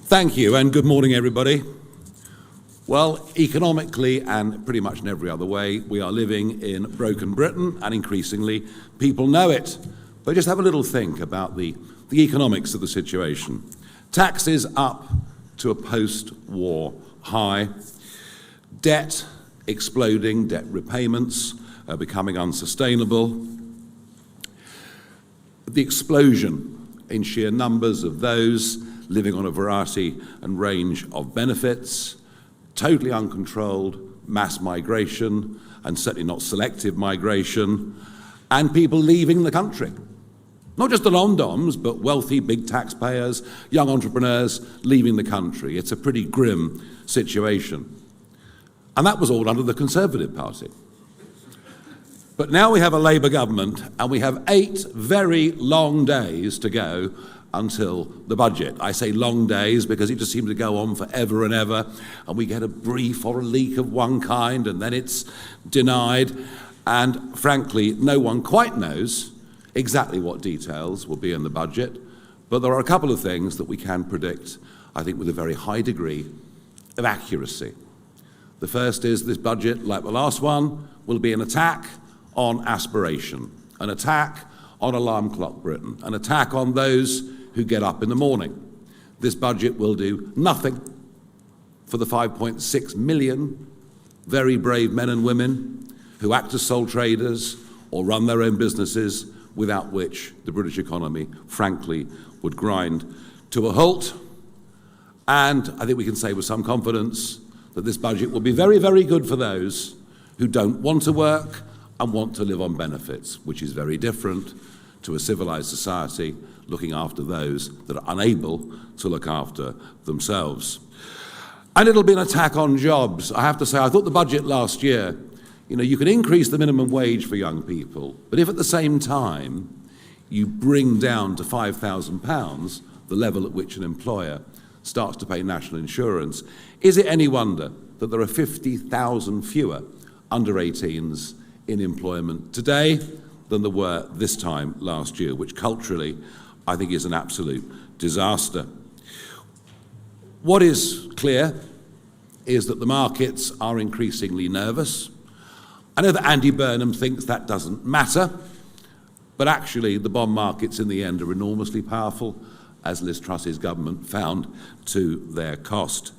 Thank you, and good morning, everybody. Well, economically and pretty much in every other way, we are living in broken Britain, and increasingly people know it. But just have a little think about the economics of the situation. Taxes up to a post-war high, debt exploding, debt repayments becoming unsustainable, the explosion in sheer numbers of those living on a variety and range of benefits, totally uncontrolled mass migration, and certainly not selective migration, and people leaving the country. Not just the Londoms, but wealthy big taxpayers, young entrepreneurs leaving the country. It's a pretty grim situation. And that was all under the Conservative Party. But now we have a Labour government, and we have 8 very long days to go until the budget. I say long days because it just seems to go on forever and ever, and we get a brief or a leak of one kind, and then it's denied, and frankly, no one quite knows exactly what details will be in the budget, but there are a couple of things that we can predict, I think, with a very high degree of accuracy. The first is this budget, like the last one, will be an attack on aspiration, an attack on alarm clock Britain, an attack on those who get up in the morning. This budget will do nothing for the 5.6 million very brave men and women who act as sole traders or run their own businesses, without which the British economy, frankly, would grind to a halt. And I think we can say with some confidence that this budget will be very, very good for those who don't want to work and want to live on benefits, which is very different to a civilized society looking after those that are unable to look after themselves. And it'll be an attack on jobs. I have to say, I thought the budget last year, you can increase the minimum wage for young people, but if at the same time you bring down to £5,000 the level at which an employer starts to pay national insurance, is it any wonder that there are 50,000 fewer under 18s in employment today than there were this time last year, which culturally I think is an absolute disaster. What is clear is that the markets are increasingly nervous. I know that Andy Burnham thinks that doesn't matter, but actually the bond markets in the end are enormously powerful, as Liz Truss's government found to their cost.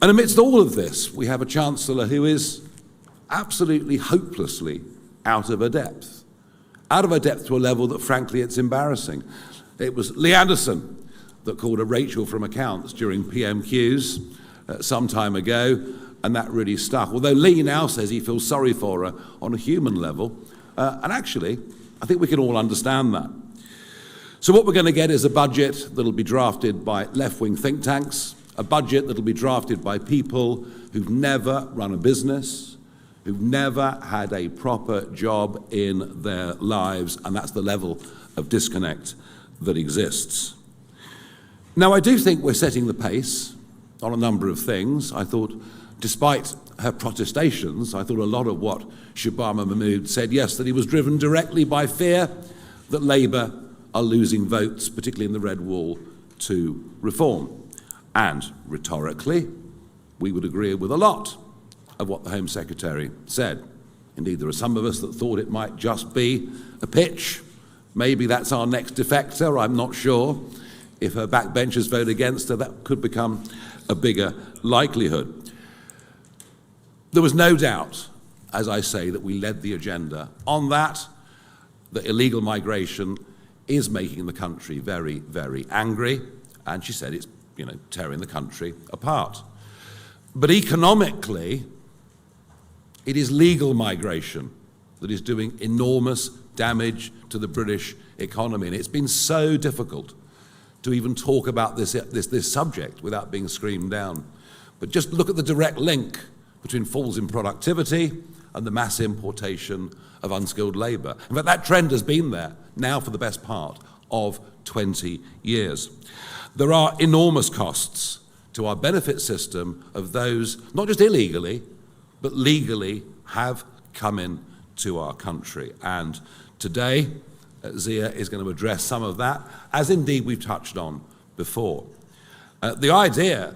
And amidst all of this, we have a Chancellor who is absolutely hopelessly out of her depth to a level that, frankly, it's embarrassing. It was Lee Anderson that called her Rachel from accounts during PMQs some time ago, and that really stuck. Although Lee now says he feels sorry for her on a human level, and actually, I think we can all understand that. So what we're going to get is a budget that'll be drafted by left-wing think tanks, a budget that'll be drafted by people who've never run a business, who've never had a proper job in their lives, and that's the level of disconnect that exists. Now, I do think we're setting the pace on a number of things. I thought, despite her protestations, I thought a lot of what Shabama Mahmood said yesterday was driven directly by fear that Labour are losing votes, particularly in the Red Wall, to reform. And rhetorically, we would agree with a lot of what the Home Secretary said. Indeed, there are some of us that thought it might just be a pitch. Maybe that's our next defector, I'm not sure. If her backbenchers vote against her, that could become a bigger likelihood. There was no doubt, as I say, that we led the agenda on that illegal migration is making the country very, very angry, and she said it's, tearing the country apart. But economically, it is legal migration that is doing enormous damage to the British economy, and it's been so difficult to even talk about this subject without being screamed down. But just look at the direct link between falls in productivity and the mass importation of unskilled labour. In fact, that trend has been there now for the best part of 20 years. There are enormous costs to our benefit system of those, not just illegally, but legally have come into our country. And today, Zia is going to address some of that, as indeed we've touched on before. The idea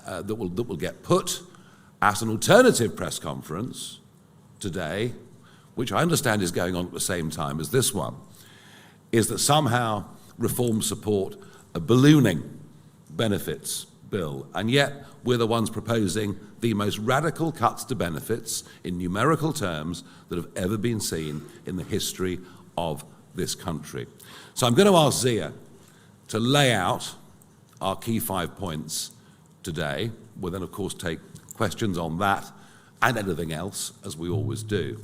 that will get put at an alternative press conference today, which I understand is going on at the same time as this one, is that somehow Reform support a ballooning benefits bill, and yet we're the ones proposing the most radical cuts to benefits in numerical terms that have ever been seen in the history of this country. So I'm going to ask Zia to lay out our key 5 points today. We'll then, of course, take questions on that and anything else, as we always do.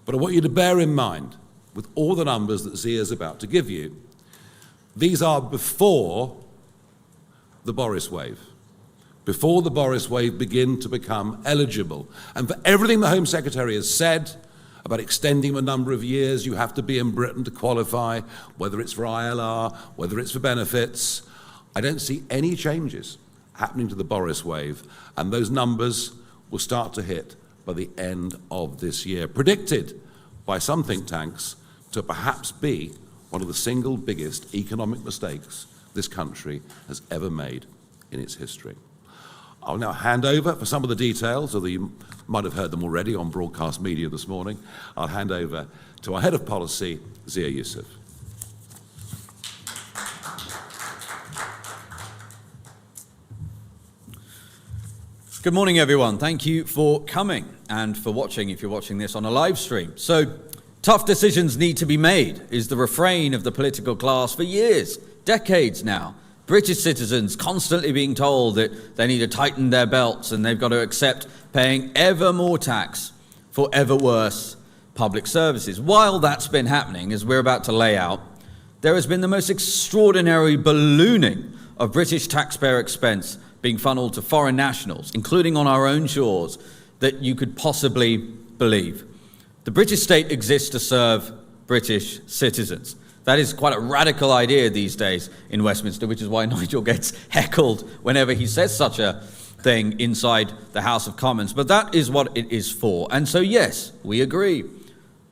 But I want you to bear in mind, with all the numbers that Zia is about to give you, these are before the Boris wave, before the Boris wave begin to become eligible. And for everything the Home Secretary has said about extending the number of years you have to be in Britain to qualify, whether it's for ILR, whether it's for benefits, I don't see any changes happening to the Boris wave, and those numbers will start to hit by the end of this year, predicted by some think tanks to perhaps be one of the single biggest economic mistakes this country has ever made in its history. I'll now hand over for some of the details, although you might have heard them already on broadcast media this morning. I'll hand over to our Head of Policy, Zia Yusuf. Good morning, everyone. Thank you for coming and for watching, if you're watching this on a live stream. So, tough decisions need to be made is the refrain of the political class for years, decades now. British citizens constantly being told that they need to tighten their belts and they've got to accept paying ever more tax for ever worse public services. While that's been happening, as we're about to lay out, there has been the most extraordinary ballooning of British taxpayer expense being funneled to foreign nationals, including on our own shores, that you could possibly believe. The British state exists to serve British citizens. That is quite a radical idea these days in Westminster, which is why Nigel gets heckled whenever he says such a thing inside the House of Commons. But that is what it is for. And so, yes, we agree.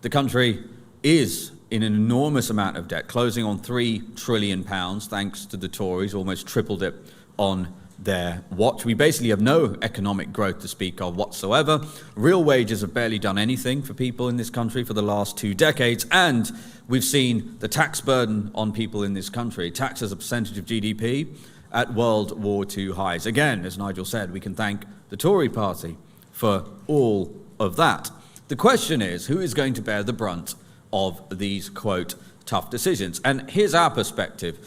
The country is in an enormous amount of debt, closing on £3 trillion, thanks to the Tories, almost tripled it on their watch. We basically have no economic growth to speak of whatsoever. Real wages have barely done anything for people in this country for the last 2 decades, and we've seen the tax burden on people in this country, tax as a percentage of GDP, at World War II highs. Again, as Nigel said, we can thank the Tory party for all of that. The question is, who is going to bear the brunt of these, quote, tough decisions? And here's our perspective.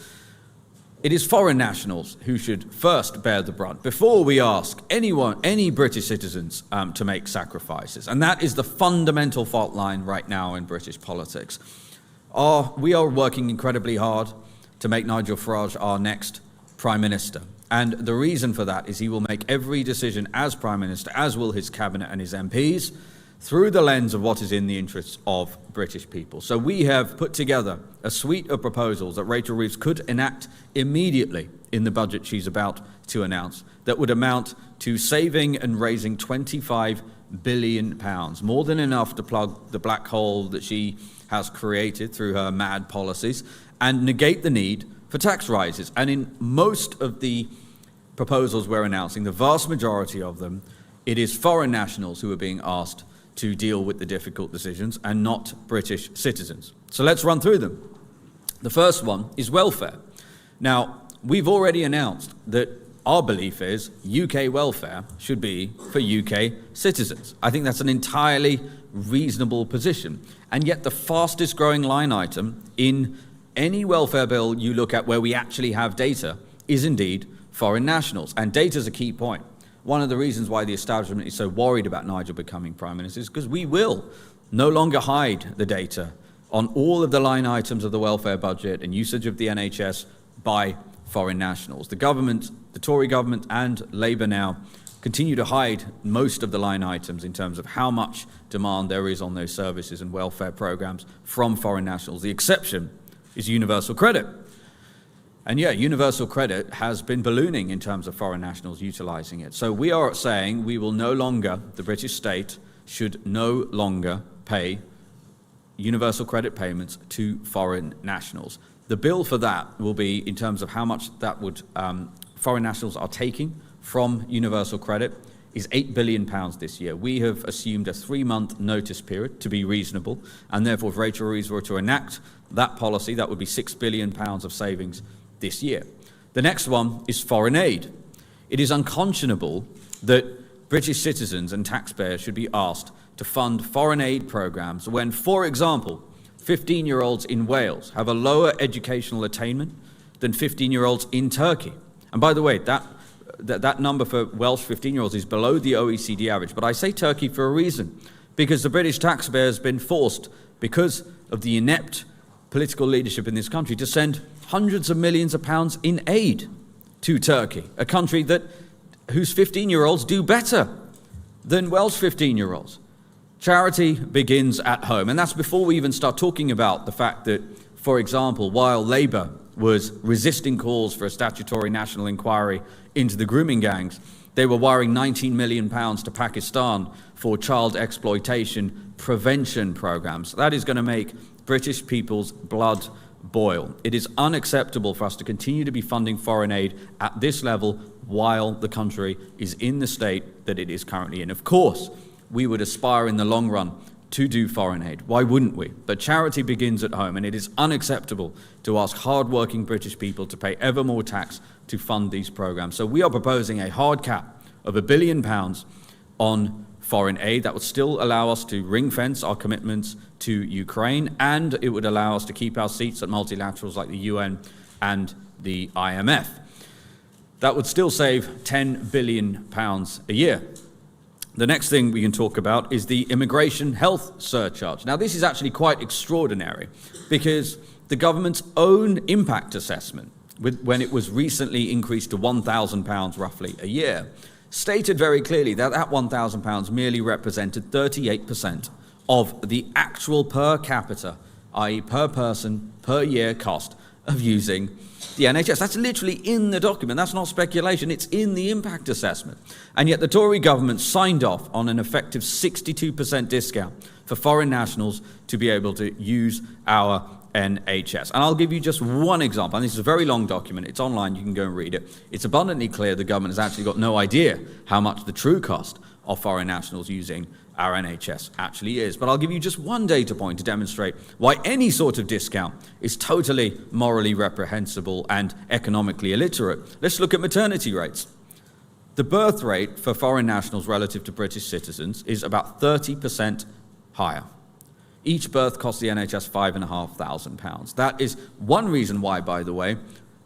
It is foreign nationals who should first bear the brunt before we ask any British citizens to make sacrifices. And that is the fundamental fault line right now in British politics. We are working incredibly hard to make Nigel Farage our next Prime Minister. And the reason for that is he will make every decision as Prime Minister, as will his Cabinet and his MPs, through the lens of what is in the interests of British people. So we have put together a suite of proposals that Rachel Reeves could enact immediately in the budget she's about to announce that would amount to saving and raising £25 billion, more than enough to plug the black hole that she has created through her mad policies and negate the need for tax rises. And in most of the proposals we're announcing, the vast majority of them, it is foreign nationals who are being asked to deal with the difficult decisions and not British citizens. So let's run through them. The first one is welfare. Now, we've already announced that our belief is UK welfare should be for UK citizens. I think that's an entirely reasonable position. And yet the fastest growing line item in any welfare bill you look at where we actually have data is indeed foreign nationals. And data is a key point. One of the reasons why the establishment is so worried about Nigel becoming Prime Minister is because we will no longer hide the data on all of the line items of the welfare budget and usage of the NHS by foreign nationals. The government, the Tory government and Labour now, continue to hide most of the line items in terms of how much demand there is on those services and welfare programmes from foreign nationals. The exception is universal credit. And yeah, universal credit has been ballooning in terms of foreign nationals utilising it. So we are saying we will no longer, the British state should no longer pay universal credit payments to foreign nationals. The bill for that will be, in terms of how much that would foreign nationals are taking from universal credit is £8 billion this year. We have assumed a 3-month notice period to be reasonable, and therefore if Rachel Reeves were to enact that policy, that would be £6 billion of savings this year. The next one is foreign aid. It is unconscionable that British citizens and taxpayers should be asked to fund foreign aid programs when, for example, 15-year-olds in Wales have a lower educational attainment than 15-year-olds in Turkey. And by the way, that number for Welsh 15-year-olds is below the OECD average. But I say Turkey for a reason, because the British taxpayer has been forced, because of the inept political leadership in this country, to send hundreds of millions of pounds in aid to Turkey, a country whose 15-year-olds do better than Welsh 15-year-olds. Charity begins at home, and that's before we even start talking about the fact that, for example, while Labour was resisting calls for a statutory national inquiry into the grooming gangs, they were wiring £19 million to Pakistan for child exploitation prevention programs. That is going to make British people's blood boil. It is unacceptable for us to continue to be funding foreign aid at this level while the country is in the state that it is currently in. Of course, we would aspire in the long run to do foreign aid. Why wouldn't we? But charity begins at home, and it is unacceptable to ask hard-working British people to pay ever more tax to fund these programs. So we are proposing a hard cap of £1 billion on foreign aid. That would still allow us to ring-fence our commitments to Ukraine, and it would allow us to keep our seats at multilaterals like the UN and the IMF. That would still save £10 billion a year. The next thing we can talk about is the immigration health surcharge. Now, this is actually quite extraordinary because the government's own impact assessment, when it was recently increased to £1,000 roughly a year, stated very clearly that £1,000 merely represented 38% of the actual per capita, i.e. per person, per year cost of using the NHS. That's literally in the document. That's not speculation. It's in the impact assessment. And yet the Tory government signed off on an effective 62% discount for foreign nationals to be able to use our NHS. And I'll give you just one example. And this is a very long document. It's online. You can go and read it. It's abundantly clear the government has actually got no idea how much the true cost of foreign nationals using our NHS actually is. But I'll give you just one data point to demonstrate why any sort of discount is totally morally reprehensible and economically illiterate. Let's look at maternity rates. The birth rate for foreign nationals relative to British citizens is about 30% higher. Each birth costs the NHS £5,500. That is one reason why, by the way,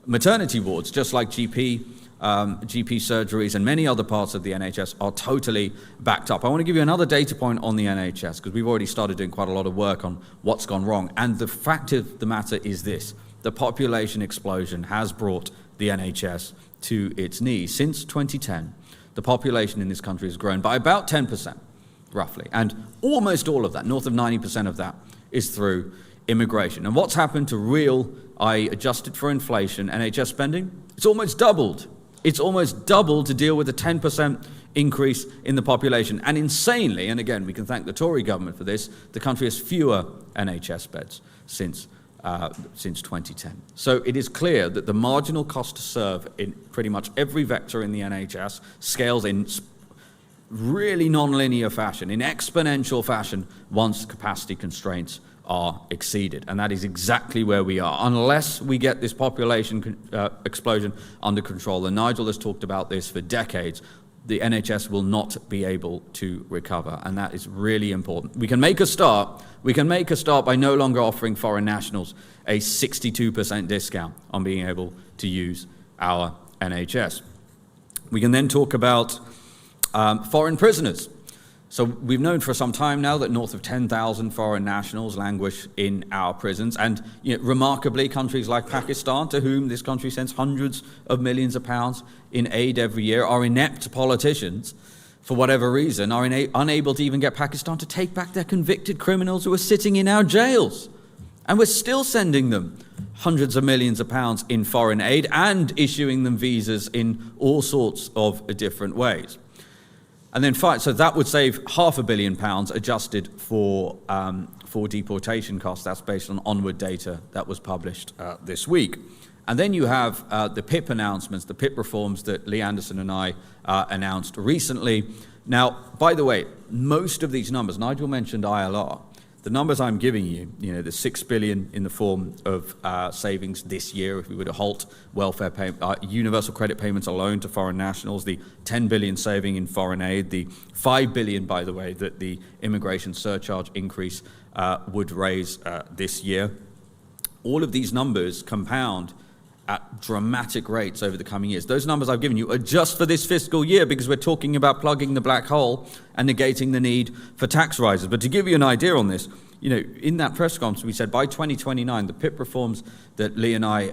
maternity wards, just like GP surgeries and many other parts of the NHS, are totally backed up. I want to give you another data point on the NHS, because we've already started doing quite a lot of work on what's gone wrong. And the fact of the matter is this: the population explosion has brought the NHS to its knees. Since 2010, the population in this country has grown by about 10%, roughly. And almost all of that, north of 90% of that, is through immigration. And what's happened to real, i.e. adjusted for inflation, NHS spending? It's almost doubled. It's almost doubled to deal with a 10% increase in the population. And insanely, and again, we can thank the Tory government for this, the country has fewer NHS beds since 2010. So it is clear that the marginal cost to serve in pretty much every vector in the NHS scales in really non-linear fashion, in exponential fashion, once capacity constraints are exceeded. And that is exactly where we are. Unless we get this population explosion under control, and Nigel has talked about this for decades, the NHS will not be able to recover. And that is really important. We can make a start. We can make a start by no longer offering foreign nationals a 62% discount on being able to use our NHS. We can then talk about foreign prisoners. So we've known for some time now that north of 10,000 foreign nationals languish in our prisons. And remarkably, countries like Pakistan, to whom this country sends hundreds of millions of pounds in aid every year, our inept politicians, for whatever reason, are unable to even get Pakistan to take back their convicted criminals who are sitting in our jails. And we're still sending them hundreds of millions of pounds in foreign aid and issuing them visas in all sorts of different ways. And then so that would save £500 million adjusted for for deportation costs. That's based on onward data that was published this week. And then you have the PIP announcements, the PIP reforms that Lee Anderson and I announced recently. Now, by the way, most of these numbers, Nigel mentioned ILR, the numbers I'm giving you, the 6 billion in the form of savings this year if we were to halt welfare universal credit payments alone to foreign nationals, the 10 billion saving in foreign aid, the 5 billion, by the way, that the immigration surcharge increase would raise this year. All of these numbers compound at dramatic rates over the coming years. Those numbers I've given you are just for this fiscal year because we're talking about plugging the black hole and negating the need for tax rises. But to give you an idea on this, in that press conference we said by 2029 the PIP reforms that Lee and I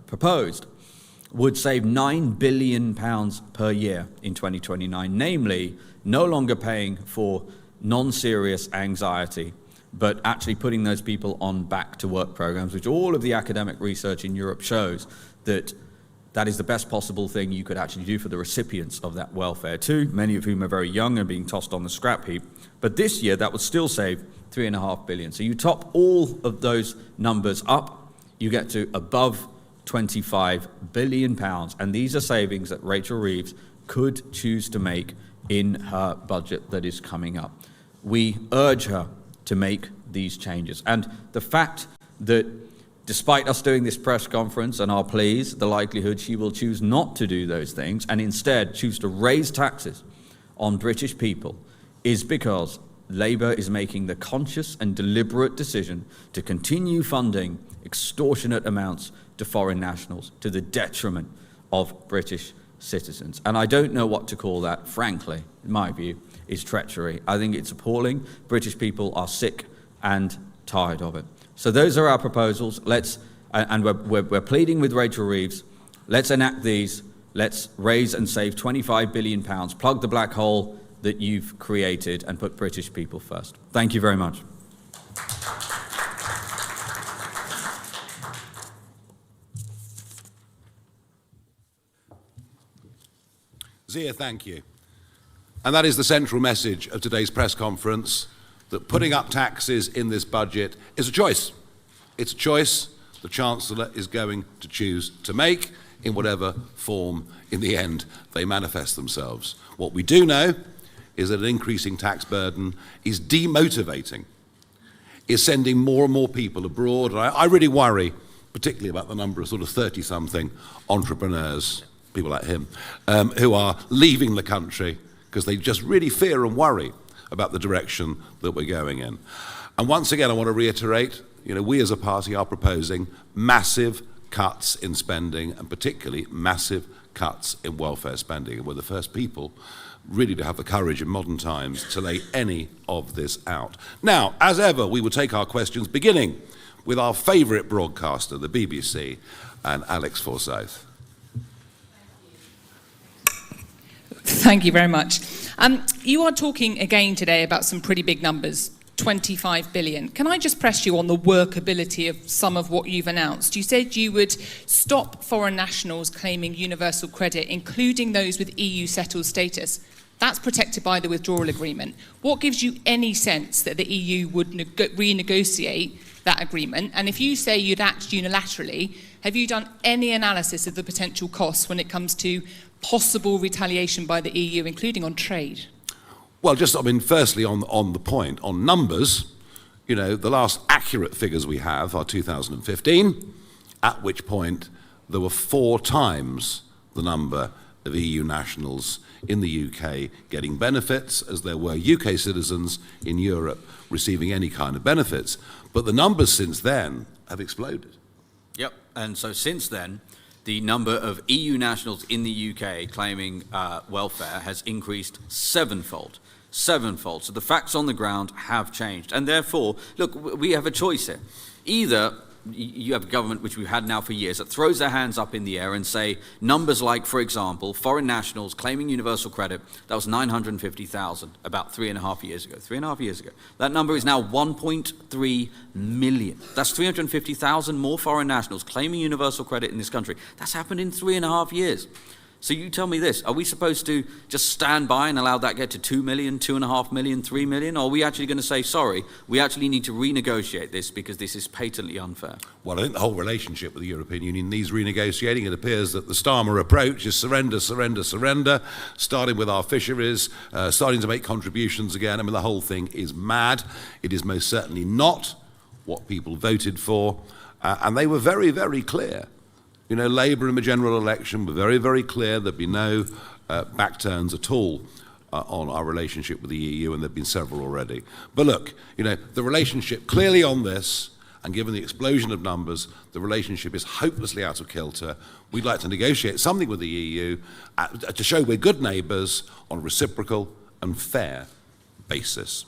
proposed would save £9 billion per year in 2029, namely no longer paying for non-serious anxiety, but actually putting those people on back-to-work programs, which all of the academic research in Europe shows that is the best possible thing you could actually do for the recipients of that welfare too, many of whom are very young and being tossed on the scrap heap. But this year, that would still save £3.5 billion. So you top all of those numbers up, you get to above £25 billion. And these are savings that Rachel Reeves could choose to make in her budget that is coming up. We urge her to make these changes. And the fact that despite us doing this press conference and our pleas, the likelihood she will choose not to do those things and instead choose to raise taxes on British people is because Labour is making the conscious and deliberate decision to continue funding extortionate amounts to foreign nationals to the detriment of British citizens. And I don't know what to call that, frankly, in my view, is treachery. I think it's appalling. British people are sick and tired of it. So those are our proposals. We're pleading with Rachel Reeves. Let's enact these. Let's raise and save £25 billion, plug the black hole that you've created, and put British people first. Thank you very much. Zia, thank you. And that is the central message of today's press conference, that putting up taxes in this budget is a choice. It's a choice the Chancellor is going to choose to make in whatever form, in the end, they manifest themselves. What we do know is that an increasing tax burden is demotivating, is sending more and more people abroad. And I really worry, particularly about the number of sort of 30-something entrepreneurs, people like him, who are leaving the country because they just really fear and worry about the direction that we're going in. And once again, I want to reiterate, we as a party are proposing massive cuts in spending, and particularly massive cuts in welfare spending. And we're the first people really to have the courage in modern times to lay any of this out. Now, as ever, we will take our questions, beginning with our favourite broadcaster, the BBC, and Alex Forsyth. Thank you very much. You are talking again today about some pretty big numbers, 25 billion. Can I just press you on the workability of some of what you've announced? You said you would stop foreign nationals claiming universal credit, including those with EU settled status. That's protected by the withdrawal agreement. What gives you any sense that the EU would renegotiate that agreement? And if you say you'd act unilaterally, have you done any analysis of the potential costs when it comes to possible retaliation by the EU, including on trade? Well, firstly on the point, on numbers, the last accurate figures we have are 2015, at which point there were 4 times the number of EU nationals in the UK getting benefits as there were UK citizens in Europe receiving any kind of benefits. But the numbers since then have exploded. Yep, and so since then, the number of EU nationals in the UK claiming welfare has increased sevenfold. So the facts on the ground have changed. And therefore, look, we have a choice here. Either you have a government, which we've had now for years, that throws their hands up in the air and say numbers like, for example, foreign nationals claiming universal credit, that was 950,000 about 3.5 years ago. 3.5 years ago. That number is now 1.3 million. That's 350,000 more foreign nationals claiming universal credit in this country. That's happened in 3.5 years. So you tell me this, are we supposed to just stand by and allow that get to 2 million, 2.5 million, 3 million? Or are we actually going to say, sorry, we actually need to renegotiate this because this is patently unfair? Well, I think the whole relationship with the European Union needs renegotiating. It appears that the Starmer approach is surrender, surrender, surrender, starting with our fisheries, starting to make contributions again. I mean, the whole thing is mad. It is most certainly not what people voted for. And they were very, very clear. You know, Labour in the general election were very, very clear there'd be no back turns at all on our relationship with the EU, and there've been several already. But look, you know, the relationship clearly on this, and given the explosion of numbers, the relationship is hopelessly out of kilter. We'd like to negotiate something with the EU to show we're good neighbours on a reciprocal and fair basis.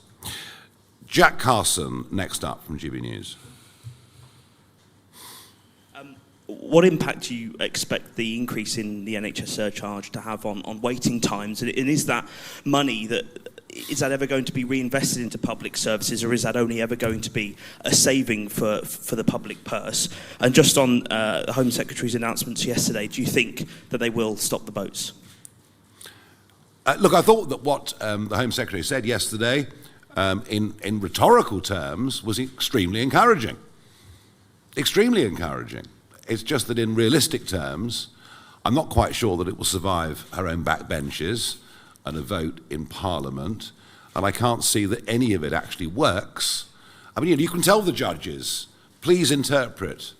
Jack Carson, next up from GB News. What impact do you expect the increase in the NHS surcharge to have on waiting times? And is that money is that ever going to be reinvested into public services, or is that only ever going to be a saving for the public purse? And just on the Home Secretary's announcements yesterday, do you think that they will stop the boats? Look, I thought that what the Home Secretary said yesterday in rhetorical terms was extremely encouraging. Extremely encouraging. It's just that in realistic terms, I'm not quite sure that it will survive her own backbenches and a vote in Parliament, and I can't see that any of it actually works. I mean, you can tell the judges, please interpret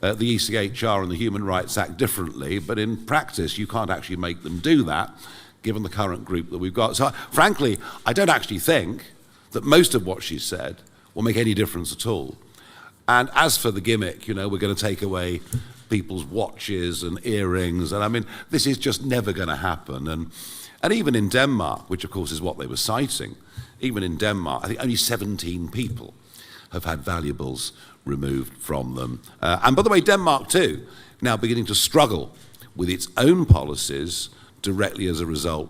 the ECHR and the Human Rights Act differently, but in practice you can't actually make them do that, given the current group that we've got. So frankly, I don't actually think that most of what she said will make any difference at all. And as for the gimmick, you know, we're going to take away people's watches and earrings, and I mean, this is just never going to happen. And even in Denmark, which of course is what they were citing, even in Denmark, I think only 17 people have had valuables removed from them. And by the way, Denmark too, now beginning to struggle with its own policies directly as a result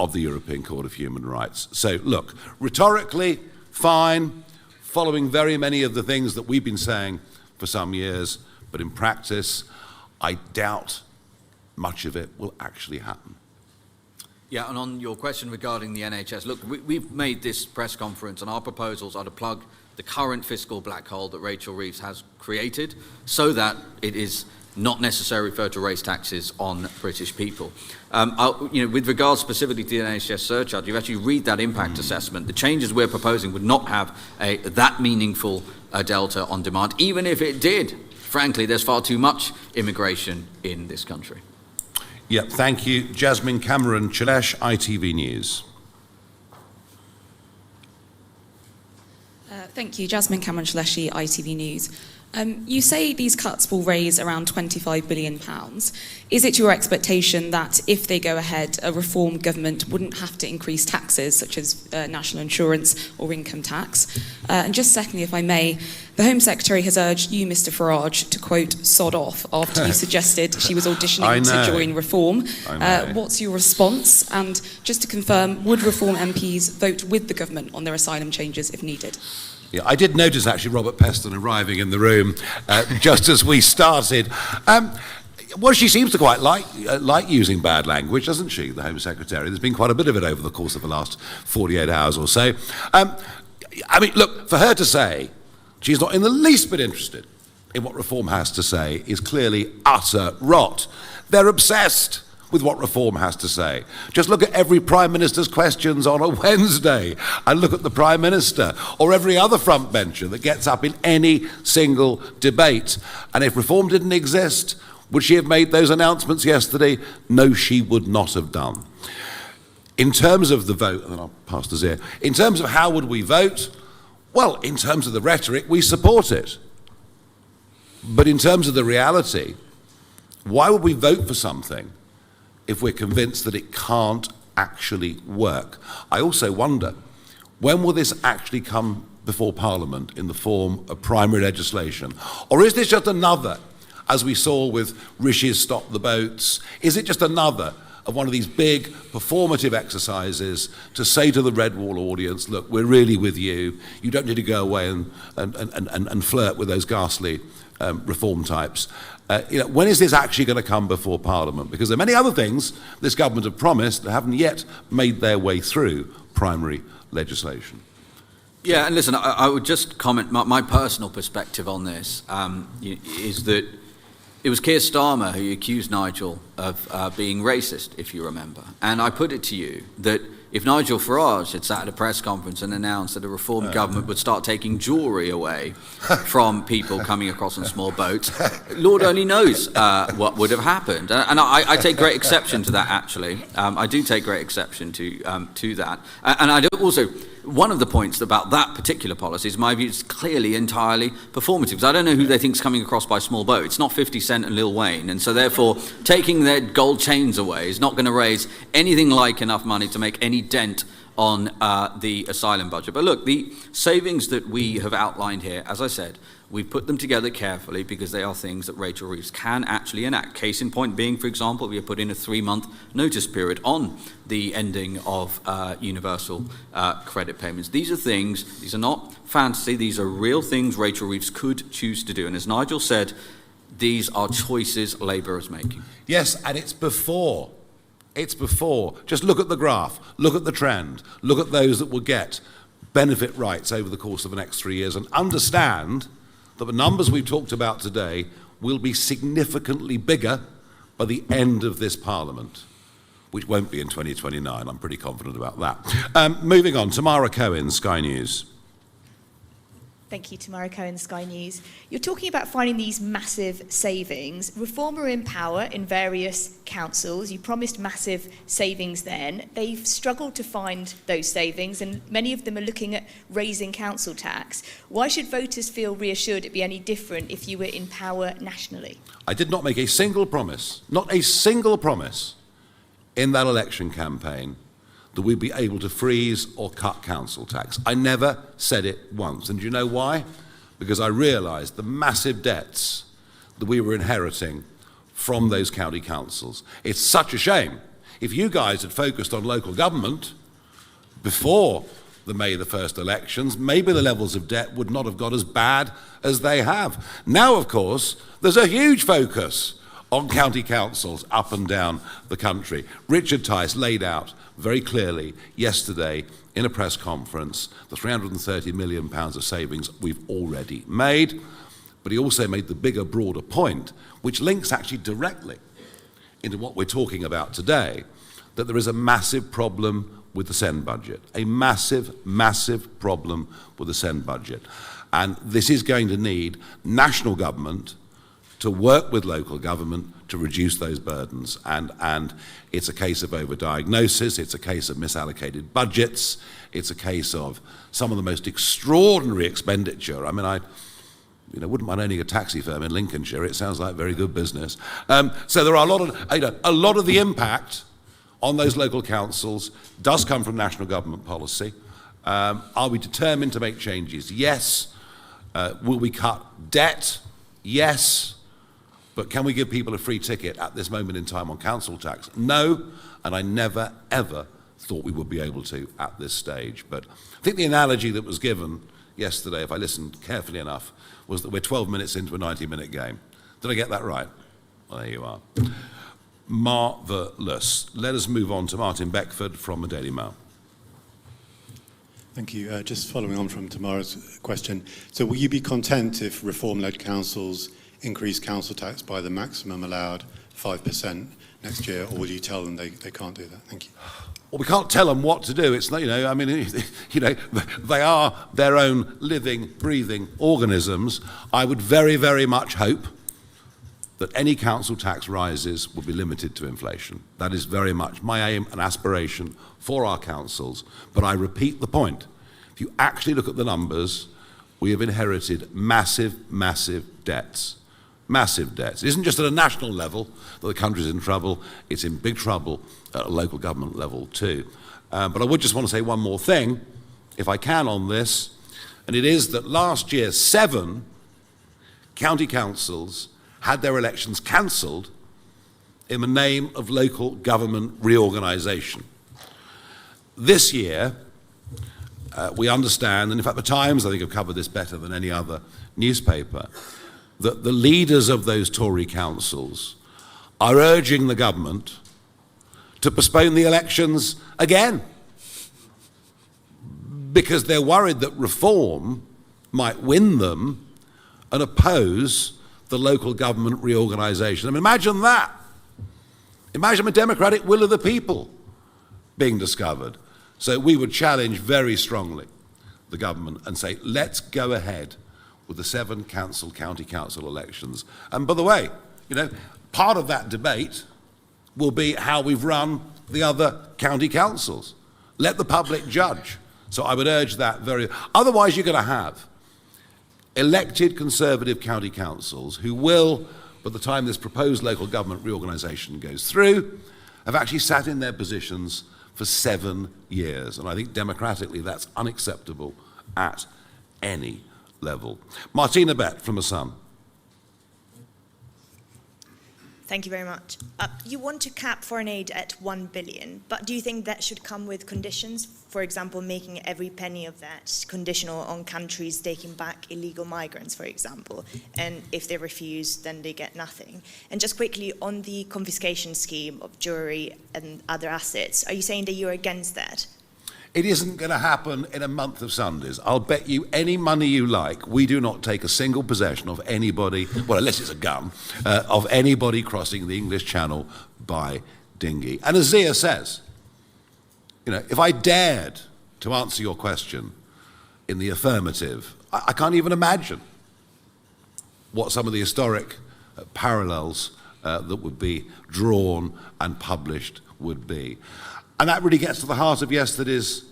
of the European Court of Human Rights. So look, rhetorically, fine, following very many of the things that we've been saying for some years, but in practice, I doubt much of it will actually happen. Yeah, and on your question regarding the NHS, look, we've made this press conference, and our proposals are to plug the current fiscal black hole that Rachel Reeves has created so that it is not necessary for her to raise taxes on British people. With regards specifically to the NHS surcharge, you actually read that impact assessment. The changes we're proposing would not have that meaningful delta on demand. Even if it did, frankly, there's far too much immigration in this country. Yeah, thank you. Jasmine Cameron Chilesh, ITV News. Thank you. Jasmine Cameron Chileshi, ITV News. You say these cuts will raise around £25 billion. Is it your expectation that if they go ahead, a reform government wouldn't have to increase taxes such as national insurance or income tax? And just secondly, if I may, the Home Secretary has urged you, Mr Farage, to quote, sod off after you suggested she was auditioning to join Reform. What's your response? And just to confirm, would Reform MPs vote with the government on their asylum changes if needed? Yeah, I did notice actually Robert Peston arriving in the room just as we started. Well, she seems to quite like using bad language, doesn't she, the Home Secretary? There's been quite a bit of it over the course of the last 48 hours or so. I mean, look, for her to say she's not in the least bit interested in what Reform has to say is clearly utter rot. They're obsessed with what Reform has to say. Just look at every Prime Minister's questions on a Wednesday and look at the Prime Minister or every other front bencher that gets up in any single debate. And if Reform didn't exist, would she have made those announcements yesterday? No, she would not have done. In terms of the vote, and then I'll pass to Zia, in terms of how would we vote, well, in terms of the rhetoric, we support it. But in terms of the reality, why would we vote for something if we're convinced that it can't actually work? I also wonder, when will this actually come before Parliament in the form of primary legislation? Or is this just another, as we saw with Rishi's Stop the Boats, is it just another of one of these big performative exercises to say to the Red Wall audience, look, we're really with you. You don't need to go away and flirt with those ghastly reform types. When is this actually going to come before Parliament? Because there are many other things this government have promised that haven't yet made their way through primary legislation. Yeah, and listen, I would just comment, my personal perspective on this is that it was Keir Starmer who accused Nigel of being racist, if you remember. And I put it to you that if Nigel Farage had sat at a press conference and announced that a reform government would start taking jewellery away from people coming across on small boats, Lord only knows what would have happened. And I take great exception to that, actually. I do take great exception to that. And I do also, one of the points about that particular policy is my view is clearly entirely performative, because I don't know who they think is coming across by small boat. It's not 50 Cent and Lil Wayne, and so therefore taking their gold chains away is not going to raise anything like enough money to make any dent on the asylum budget. But look, the savings that we have outlined here, as I said, we've put them together carefully because they are things that Rachel Reeves can actually enact. Case in point being, for example, we have put in a 3-month notice period on the ending of universal credit payments. These are things, these are not fantasy, these are real things Rachel Reeves could choose to do. And as Nigel said, these are choices Labour is making. Yes, and it's before. It's before. Just look at the graph, look at the trend, look at those that will get benefit rights over the course of the next 3 years, and understand that the numbers we've talked about today will be significantly bigger by the end of this Parliament, which won't be in 2029. I'm pretty confident about that. Moving on, Tamara Cohen, Sky News. Thank you, Tamara Cohen, Sky News. You're talking about finding these massive savings. Reform are in power in various councils. You promised massive savings then. They've struggled to find those savings, and many of them are looking at raising council tax. Why should voters feel reassured it'd be any different if you were in power nationally? I did not make a single promise, not a single promise, in that election campaign that we'd be able to freeze or cut council tax. I never said it once. And do you know why? Because I realised the massive debts that we were inheriting from those county councils. It's such a shame. If you guys had focused on local government before the May the 1st elections, maybe the levels of debt would not have got as bad as they have. Now, of course, there's a huge focus on county councils up and down the country. Richard Tice laid out very clearly yesterday in a press conference the £330 million of savings we've already made, but he also made the bigger, broader point, which links actually directly into what we're talking about today, that there is a massive problem with the SEND budget, a massive, massive problem with the SEND budget. And this is going to need national government to work with local government to reduce those burdens. And it's a case of overdiagnosis, it's a case of misallocated budgets, it's a case of some of the most extraordinary expenditure. I mean, I wouldn't mind owning a taxi firm in Lincolnshire. It sounds like very good business. So there are a lot of the impact on those local councils does come from national government policy. Are we determined to make changes? Yes. Will we cut debt? Yes. But can we give people a free ticket at this moment in time on council tax? No, and I never, ever thought we would be able to at this stage. But I think the analogy that was given yesterday, if I listened carefully enough, was that we're 12 minutes into a 90-minute game. Did I get that right? Well, there you are. Marvellous. Let us move on to Martin Beckford from the Daily Mail. Thank you. Just following on from Tamara's question. So will you be content if reform-led councils increase council tax by the maximum allowed 5% next year, or will you tell them they can't do that? Thank you. Well, we can't tell them what to do. It's not, I mean, they are their own living, breathing organisms. I would very, very much hope that any council tax rises will be limited to inflation. That is very much my aim and aspiration for our councils. But I repeat the point. If you actually look at the numbers, we have inherited massive, massive debts. Massive debts. It isn't just at a national level that the country's in trouble, it's in big trouble at a local government level too. But I would just want to say one more thing, if I can, on this, and it is that last year 7 county councils had their elections cancelled in the name of local government reorganisation. This year, we understand, and in fact the Times I think have covered this better than any other newspaper, that the leaders of those Tory councils are urging the government to postpone the elections again because they're worried that reform might win them and oppose the local government reorganisation. I mean, imagine that. Imagine a democratic will of the people being discovered. So we would challenge very strongly the government and say, let's go ahead with the 7 county council elections. And by the way, part of that debate will be how we've run the other county councils. Let the public judge. So I would urge that otherwise you're going to have elected Conservative county councils who will, by the time this proposed local government reorganisation goes through, have actually sat in their positions for 7 years. And I think democratically that's unacceptable at any level. Martina Bett from The Sun. Thank you very much. You want to cap foreign aid at 1 billion, but do you think that should come with conditions? For example, making every penny of that conditional on countries taking back illegal migrants, for example, and if they refuse, then they get nothing. And just quickly, on the confiscation scheme of jewellery and other assets, are you saying that you're against that? It isn't going to happen in a month of Sundays. I'll bet you any money you like, we do not take a single possession of anybody, well, unless it's a gun, of anybody crossing the English Channel by dinghy. And as Zia says, if I dared to answer your question in the affirmative, I can't even imagine what some of the historic parallels that would be drawn and published would be. And that really gets to the heart of yesterday's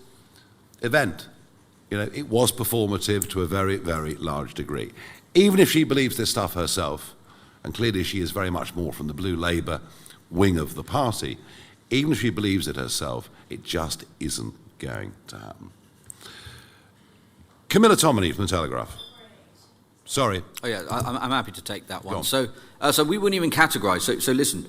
event. It was performative to a very, very large degree. Even if she believes this stuff herself, and clearly she is very much more from the Blue Labour wing of the party, even if she believes it herself, it just isn't going to happen. Camilla Tominey from The Telegraph. Sorry. Oh yeah, I'm happy to take that one. So we wouldn't even categorise. So listen,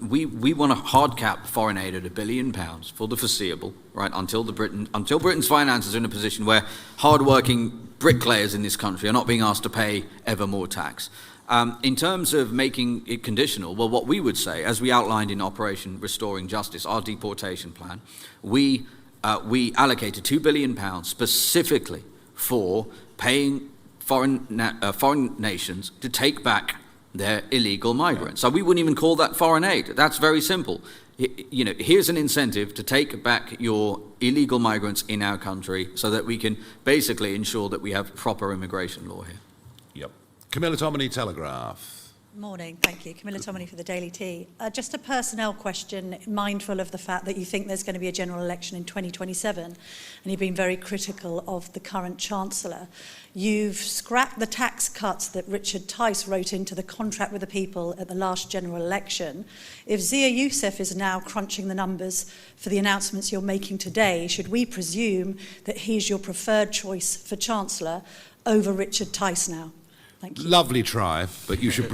we want a hard cap foreign aid at £1 billion for the foreseeable, right? Until Britain's finances are in a position where hard-working bricklayers in this country are not being asked to pay ever more tax. In terms of making it conditional, well, what we would say, as we outlined in Operation Restoring Justice, our deportation plan, we allocated £2 billion specifically for paying foreign nations to take back their illegal migrants. So we wouldn't even call that foreign aid. That's very simple. Here's an incentive to take back your illegal migrants in our country so that we can basically ensure that we have proper immigration law here. Yep. Camilla Tominey, Telegraph. Morning, thank you. Camilla Tominey for the Daily Tea. Just a personnel question, mindful of the fact that you think there's going to be a general election in 2027, and you've been very critical of the current Chancellor. You've scrapped the tax cuts that Richard Tice wrote into the contract with the people at the last general election. If Zia Youssef is now crunching the numbers for the announcements you're making today, should we presume that he's your preferred choice for Chancellor over Richard Tice now? Thank you. Lovely try, but you should...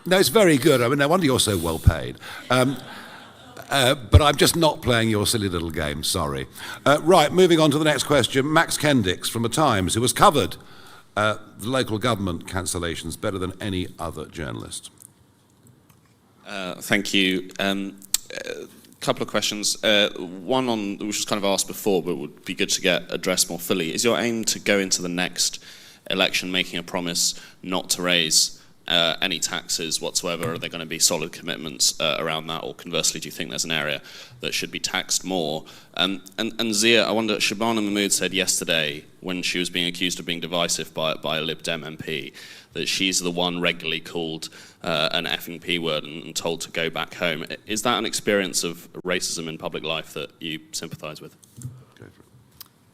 No, it's very good. I mean, no wonder you're so well paid. But I'm just not playing your silly little game, sorry. Right, moving on to the next question. Max Kendix from The Times, who has covered the local government cancellations better than any other journalist. Thank you. Couple of questions. One on, which was kind of asked before, but would be good to get addressed more fully. Is your aim to go into the next election making a promise not to raise any taxes whatsoever? Are there going to be solid commitments around that, or conversely, do you think there's an area that should be taxed more? And Zia, I wonder, Shabana Mahmood said yesterday, when she was being accused of being divisive by a Lib Dem MP, that she's the one regularly called an effing P word and told to go back home. Is that an experience of racism in public life that you sympathise with?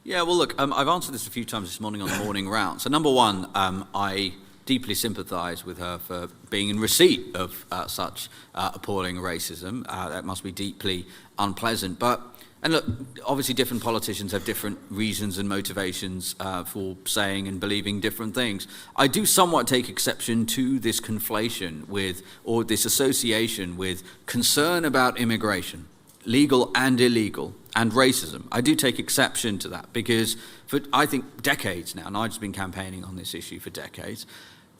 Yeah, well, look, I've answered this a few times this morning on the morning round. So number one, I deeply sympathise with her for being in receipt of such appalling racism. That must be deeply unpleasant. And look, obviously different politicians have different reasons and motivations for saying and believing different things. I do somewhat take exception to this conflation with, or this association with, concern about immigration, legal and illegal, and racism. I do take exception to that because for, I think, decades now, and I've just been campaigning on this issue for decades,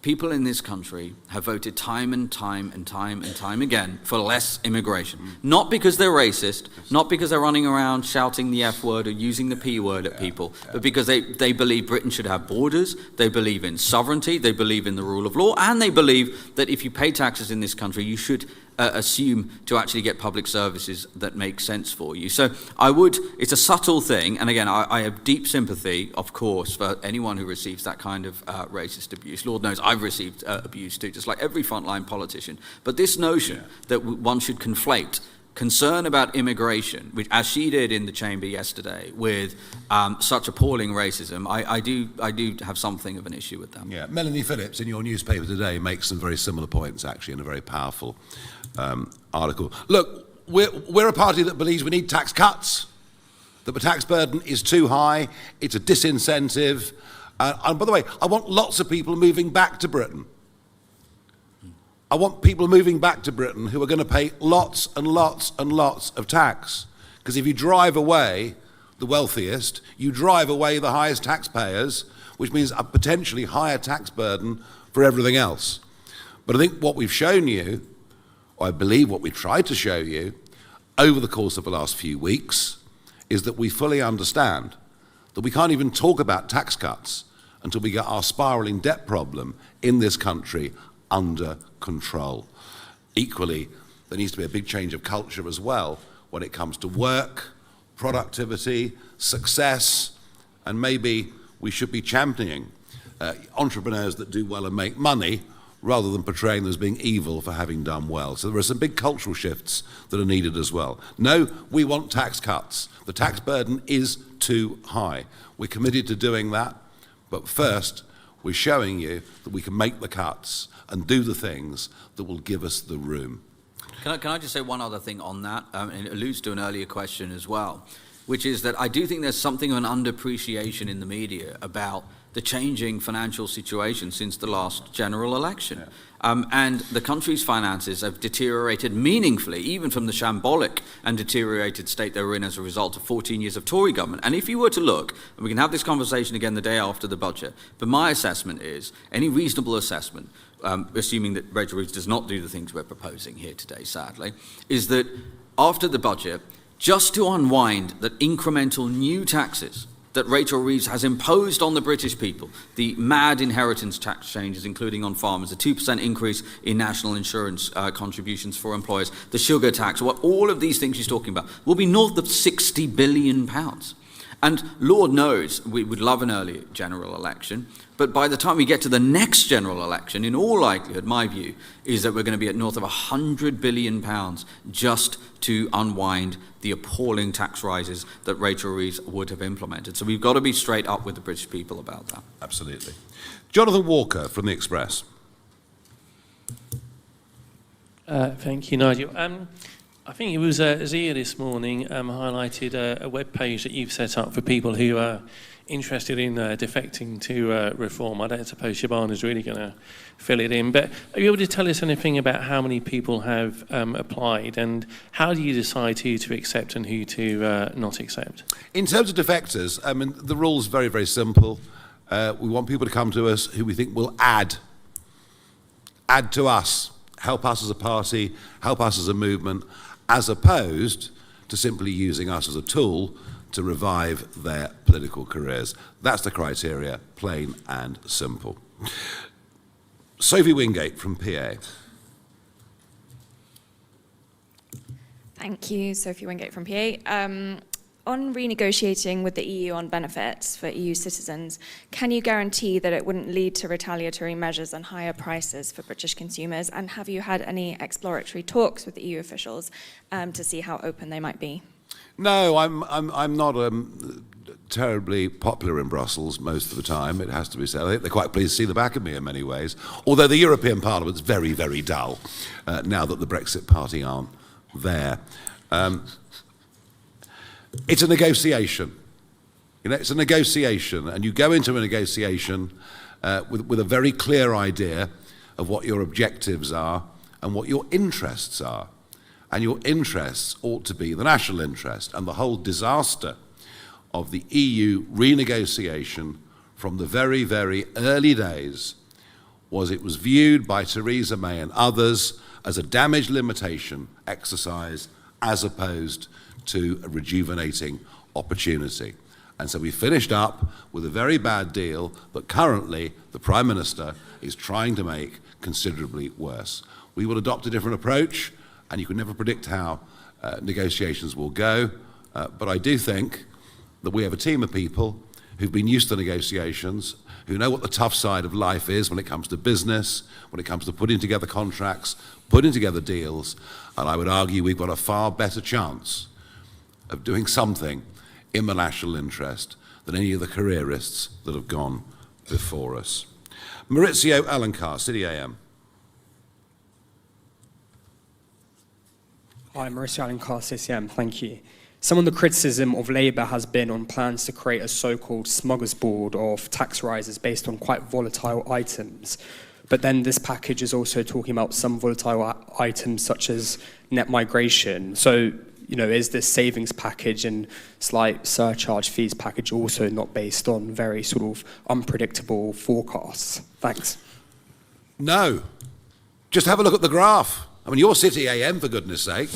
people in this country have voted time and time again for less immigration. Not because they're racist, not because they're running around shouting the F word or using the P word at people, but because they believe Britain should have borders, they believe in sovereignty, they believe in the rule of law, and they believe that if you pay taxes in this country, you should assume to actually get public services that make sense for you. So it's a subtle thing, and again, I have deep sympathy, of course, for anyone who receives that kind of racist abuse. Lord knows I've received abuse too, just like every frontline politician. But this notion that one should conflate concern about immigration, which, as she did in the chamber yesterday, with such appalling racism, I do have something of an issue with that. Yeah, Melanie Phillips in your newspaper today makes some very similar points, actually, in a very powerful article. Look, we're a party that believes we need tax cuts, that the tax burden is too high, it's a disincentive, and by the way, I want lots of people moving back to Britain. I want people moving back to Britain who are going to pay lots and lots and lots of tax. Because if you drive away the wealthiest, you drive away the highest taxpayers, which means a potentially higher tax burden for everything else. But I think what we've shown you, or I believe what we tried to show you over the course of the last few weeks, is that we fully understand that we can't even talk about tax cuts until we get our spiralling debt problem in this country under control. Equally, there needs to be a big change of culture as well when it comes to work, productivity, success, and maybe we should be championing entrepreneurs that do well and make money rather than portraying them as being evil for having done well. So there are some big cultural shifts that are needed as well. No, we want tax cuts. The tax burden is too high. We're committed to doing that, but first, we're showing you that we can make the cuts and do the things that will give us the room. Can I just say one other thing on that? And it alludes to an earlier question as well, which is that I do think there's something of an underappreciation in the media about the changing financial situation since the last general election. And the country's finances have deteriorated meaningfully, even from the shambolic and deteriorated state they were in as a result of 14 years of Tory government. And if you were to look, and we can have this conversation again the day after the budget, but my assessment is, any reasonable assessment, assuming that Rachel Reeves does not do the things we're proposing here today, sadly, is that after the budget, just to unwind that incremental new taxes that Rachel Reeves has imposed on the British people, the mad inheritance tax changes, including on farmers, the 2% increase in national insurance contributions for employers, the sugar tax, all of these things she's talking about, will be north of £60 billion. And Lord knows we would love an early general election, but by the time we get to the next general election, in all likelihood, my view is that we're going to be at north of £100 billion just to unwind the appalling tax rises that Rachel Reeves would have implemented. So we've got to be straight up with the British people about that. Absolutely. Jonathan Walker from The Express. Thank you, Nigel. I think it was Zia this morning highlighted a web page that you've set up for people who are interested in defecting to reform. I don't suppose Shabana's really going to fill it in, but are you able to tell us anything about how many people have applied, and how do you decide who to accept and who to not accept? In terms of defectors, I mean, the rule's very, very simple. We want people to come to us who we think will add to us, help us as a party, help us as a movement, as opposed to simply using us as a tool to revive their political careers. That's the criteria, plain and simple. Sophie Wingate from PA. Thank you, Sophie Wingate from PA. On renegotiating with the EU on benefits for EU citizens, can you guarantee that it wouldn't lead to retaliatory measures and higher prices for British consumers? And have you had any exploratory talks with the EU officials to see how open they might be? No, I'm not terribly popular in Brussels most of the time, it has to be said. I think they're quite pleased to see the back of me in many ways, although the European Parliament's very, very dull now that the Brexit Party aren't there. It's a negotiation. You know, it's a negotiation, and you go into a negotiation with a very clear idea of what your objectives are and what your interests are. And your interests ought to be the national interest, and the whole disaster of the EU renegotiation from the very, very early days was it was viewed by Theresa May and others as a damage limitation exercise as opposed to a rejuvenating opportunity. And so we finished up with a very bad deal that currently the Prime Minister is trying to make considerably worse. We will adopt a different approach, and you can never predict how negotiations will go, but I do think that we have a team of people who've been used to negotiations, who know what the tough side of life is when it comes to business, when it comes to putting together contracts, putting together deals, and I would argue we've got a far better chance of doing something in the national interest than any of the careerists that have gone before us. Maurizio Alencar, City AM. Hi, Maurizio Alencar, City AM, thank you. Some of the criticism of Labour has been on plans to create a so-called smorgasbord of tax rises based on quite volatile items. But then this package is also talking about some volatile items such as net migration. So, is this savings package and slight surcharge fees package also not based on very sort of unpredictable forecasts? Thanks. No. Just have a look at the graph. I mean, your City AM, for goodness sake.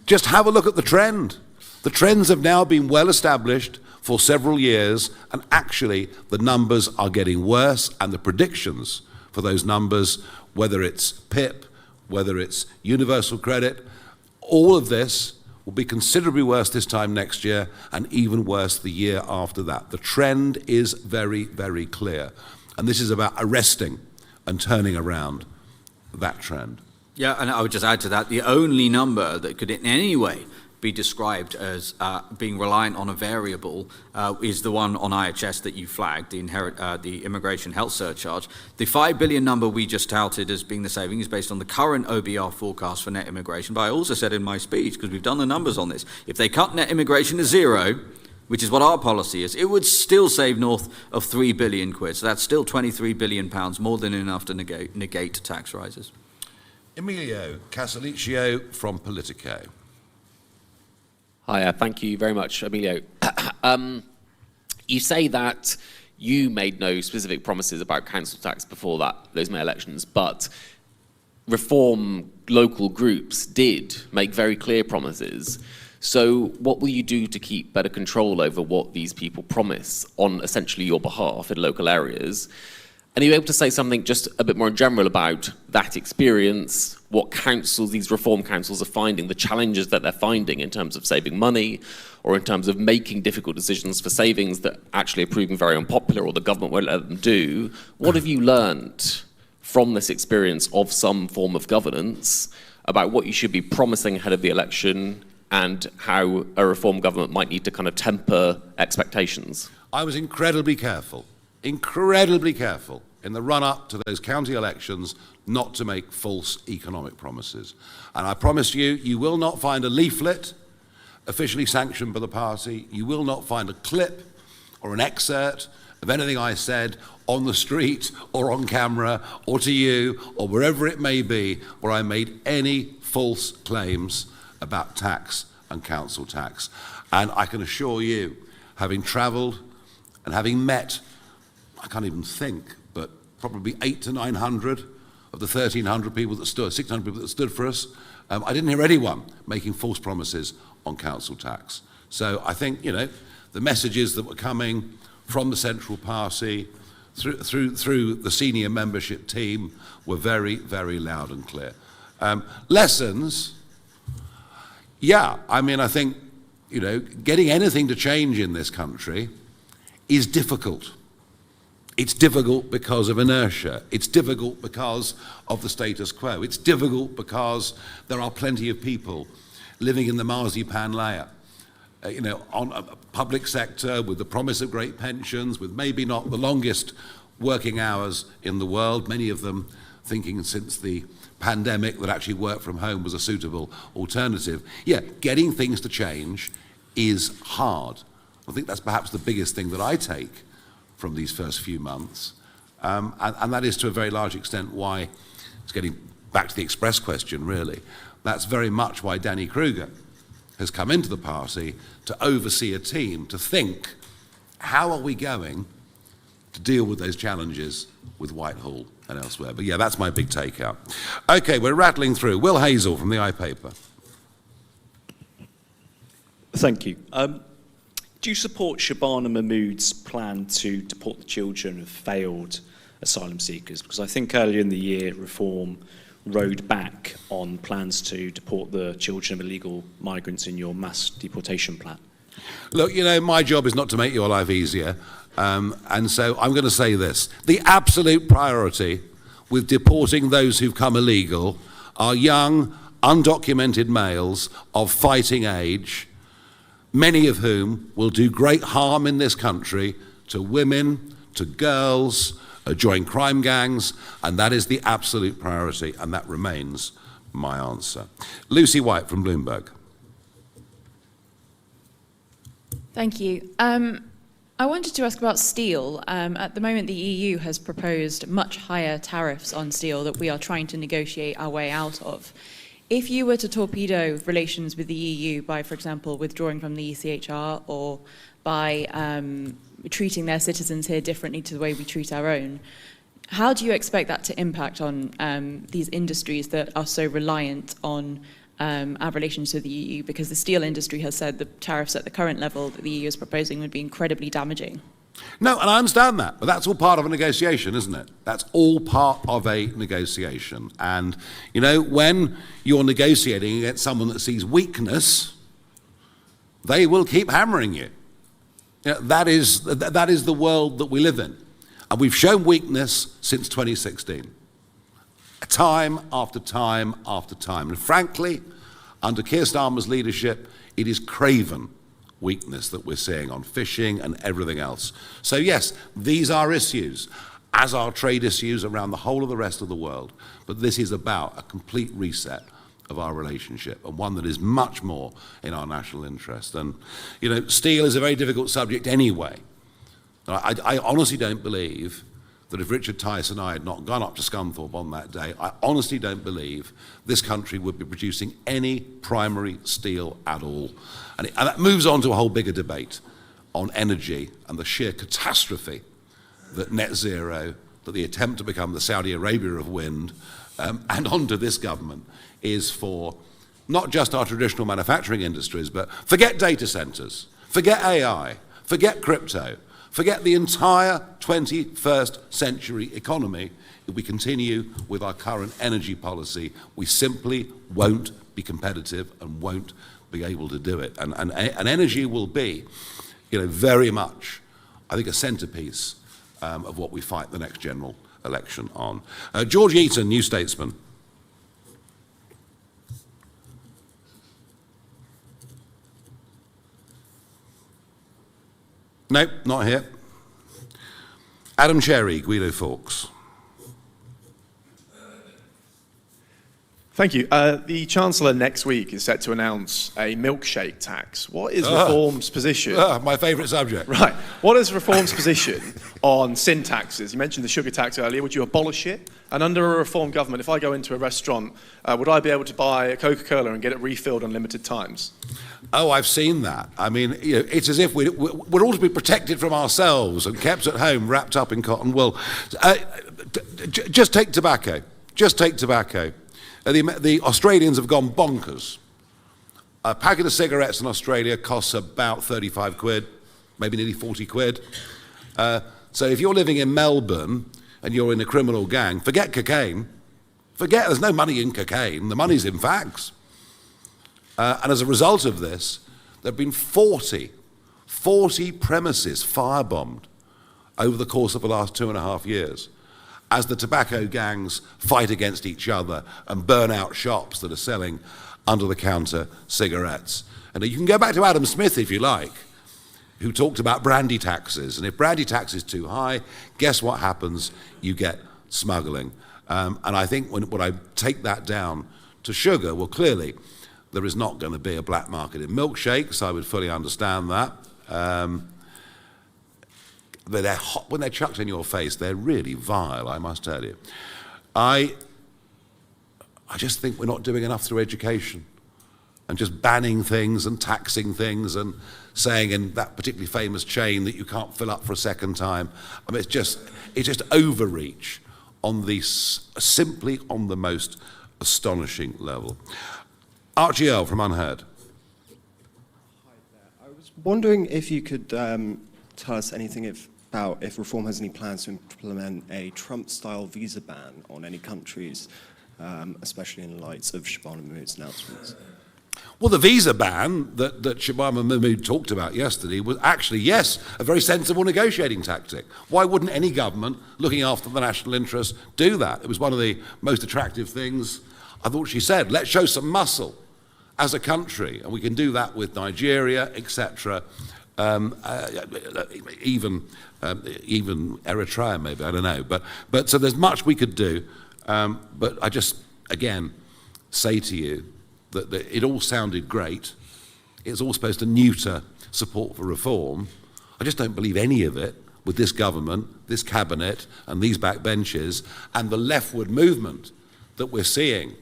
Just have a look at the trend. The trends have now been well established for several years, and actually the numbers are getting worse, and the predictions for those numbers, whether it's PIP, whether it's universal credit, all of this will be considerably worse this time next year and even worse the year after that. The trend is very, very clear. And this is about arresting and turning around that trend. Yeah, and I would just add to that, the only number that could in any way be described as being reliant on a variable is the one on IHS that you flagged, the immigration health surcharge. The 5 billion number we just touted as being the saving is based on the current OBR forecast for net immigration. But I also said in my speech, because we've done the numbers on this, if they cut net immigration to zero, which is what our policy is, it would still save north of 3 billion quid. So that's still 23 billion pounds, more than enough to negate tax rises. Emilio Casaliccio from Politico. Hi, thank you very much, Emilio. You say that you made no specific promises about council tax before those May elections, but reform local groups did make very clear promises. So what will you do to keep better control over what these people promise on essentially your behalf in local areas? And are you able to say something just a bit more in general about that experience, what councils, these reform councils are finding, the challenges that they're finding in terms of saving money or in terms of making difficult decisions for savings that actually are proving very unpopular or the government won't let them do? What have you learned from this experience of some form of governance about what you should be promising ahead of the election and how a reform government might need to kind of temper expectations? I was incredibly careful in the run-up to those county elections not to make false economic promises. And I promise you, you will not find a leaflet officially sanctioned by the party. You will not find a clip or an excerpt of anything I said on the street or on camera or to you or wherever it may be where I made any false claims about tax and council tax. And I can assure you, having travelled and having met, I can't even think, but probably 800 to 900 of the 1,300 people that stood, 600 people that stood for us, I didn't hear anyone making false promises on council tax. So I think, the messages that were coming from the central party through the senior membership team were very, very loud and clear. Lessons, I think, getting anything to change in this country is difficult. It's difficult because of inertia. It's difficult because of the status quo. It's difficult because there are plenty of people living in the marzipan layer, on a public sector with the promise of great pensions, with maybe not the longest working hours in the world, many of them thinking since the pandemic that actually work from home was a suitable alternative. Getting things to change is hard. I think that's perhaps the biggest thing that I take from these first few months. And that is to a very large extent why, it's getting back to the Express question really, that's very much why Danny Kruger has come into the party to oversee a team, to think, how are we going to deal with those challenges with Whitehall and elsewhere. But yeah, that's my big takeout. Okay, we're rattling through. Will Hazel from the iPaper. Thank you. Do you support Shabana Mahmood's plan to deport the children of failed asylum seekers? Because I think earlier in the year, Reform rode back on plans to deport the children of illegal migrants in your mass deportation plan. Look, you know, my job is not to make your life easier. And so I'm going to say this. The absolute priority with deporting those who've come illegal are young, undocumented males of fighting age, many of whom will do great harm in this country to women, to girls, join crime gangs, and that is the absolute priority, and that remains my answer. Lucy White from Bloomberg. Thank you. I wanted to ask about steel. At the moment, the EU has proposed much higher tariffs on steel that we are trying to negotiate our way out of. If you were to torpedo relations with the EU by, for example, withdrawing from the ECHR or by treating their citizens here differently to the way we treat our own, how do you expect that to impact on these industries that are so reliant on our relations to the EU? Because the steel industry has said the tariffs at the current level that the EU is proposing would be incredibly damaging. No, and I understand that, but that's all part of a negotiation, isn't it? That's all part of a negotiation. And, you know, when you're negotiating against someone that sees weakness, they will keep hammering you. You know, that is the world that we live in. And we've shown weakness since 2016. Time after time after time. And frankly, under Keir Starmer's leadership, it is craven weakness that we're seeing on fishing and everything else. So yes, these are issues, as are trade issues around the whole of the rest of the world. But this is about a complete reset of our relationship, and one that is much more in our national interest. And, you know, steel is a very difficult subject anyway. I honestly don't believe that if Richard Tice and I had not gone up to Scunthorpe on that day, I honestly don't believe this country would be producing any primary steel at all. And that moves on to a whole bigger debate on energy and the sheer catastrophe that net zero, that the attempt to become the Saudi Arabia of wind, and onto this government, is for not just our traditional manufacturing industries, but forget data centers, forget AI, forget crypto, forget the entire 21st century economy. If we continue with our current energy policy, we simply won't be competitive and won't be able to do it. And energy will be, you know, very much, I think, a centerpiece of what we fight the next general election on. George Eaton, New Statesman. Nope, not here. Adam Cherry, Guido Fawkes. Thank you. The Chancellor next week is set to announce a milkshake tax. What is Reform's position? My favourite subject. Right. What is Reform's position on sin taxes? You mentioned the sugar tax earlier. Would you abolish it? And under a Reform government, if I go into a restaurant, would I be able to buy a Coca-Cola and get it refilled unlimited times? Oh, I've seen that. I mean, you know, it's as if we're all to be protected from ourselves and kept at home, wrapped up in cotton wool. Just take tobacco. Just take tobacco. The Australians have gone bonkers. A packet of cigarettes in Australia costs about 35 quid, maybe nearly 40 quid. So if you're living in Melbourne and you're in a criminal gang, forget cocaine. There's no money in cocaine. The money's in fags. And as a result of this, there have been 40 premises firebombed over the course of the last 2.5 years, as the tobacco gangs fight against each other and burn out shops that are selling under-the-counter cigarettes. And you can go back to Adam Smith, if you like, who talked about brandy taxes. And if brandy tax is too high, guess what happens? You get smuggling. And I think when I take that down to sugar, well, clearly, there is not going to be a black market in milkshakes. I would fully understand that. But they're hot, when they're chucked in your face, they're really vile, I must tell you. I just think we're not doing enough through education and just banning things and taxing things and saying in that particularly famous chain that you can't fill up for a second time. I mean, it's just overreach on simply on the most astonishing level. Archie Earl from Unheard. I was wondering if you could tell us anything about if Reform has any plans to implement a Trump-style visa ban on any countries, especially in light of Shabana Mahmood's announcements. Well, the visa ban that Shabana Mahmood talked about yesterday was actually, yes, a very sensible negotiating tactic. Why wouldn't any government looking after the national interest do that? It was one of the most attractive things I thought she said. Let's show some muscle as a country, and we can do that with Nigeria, etc. Even Eritrea, maybe, I don't know. But so there's much we could do. But I just, again, say to you that it all sounded great. It's all supposed to neuter support for reform. I just don't believe any of it with this government, this cabinet, and these backbenches, and the leftward movement that we're seeing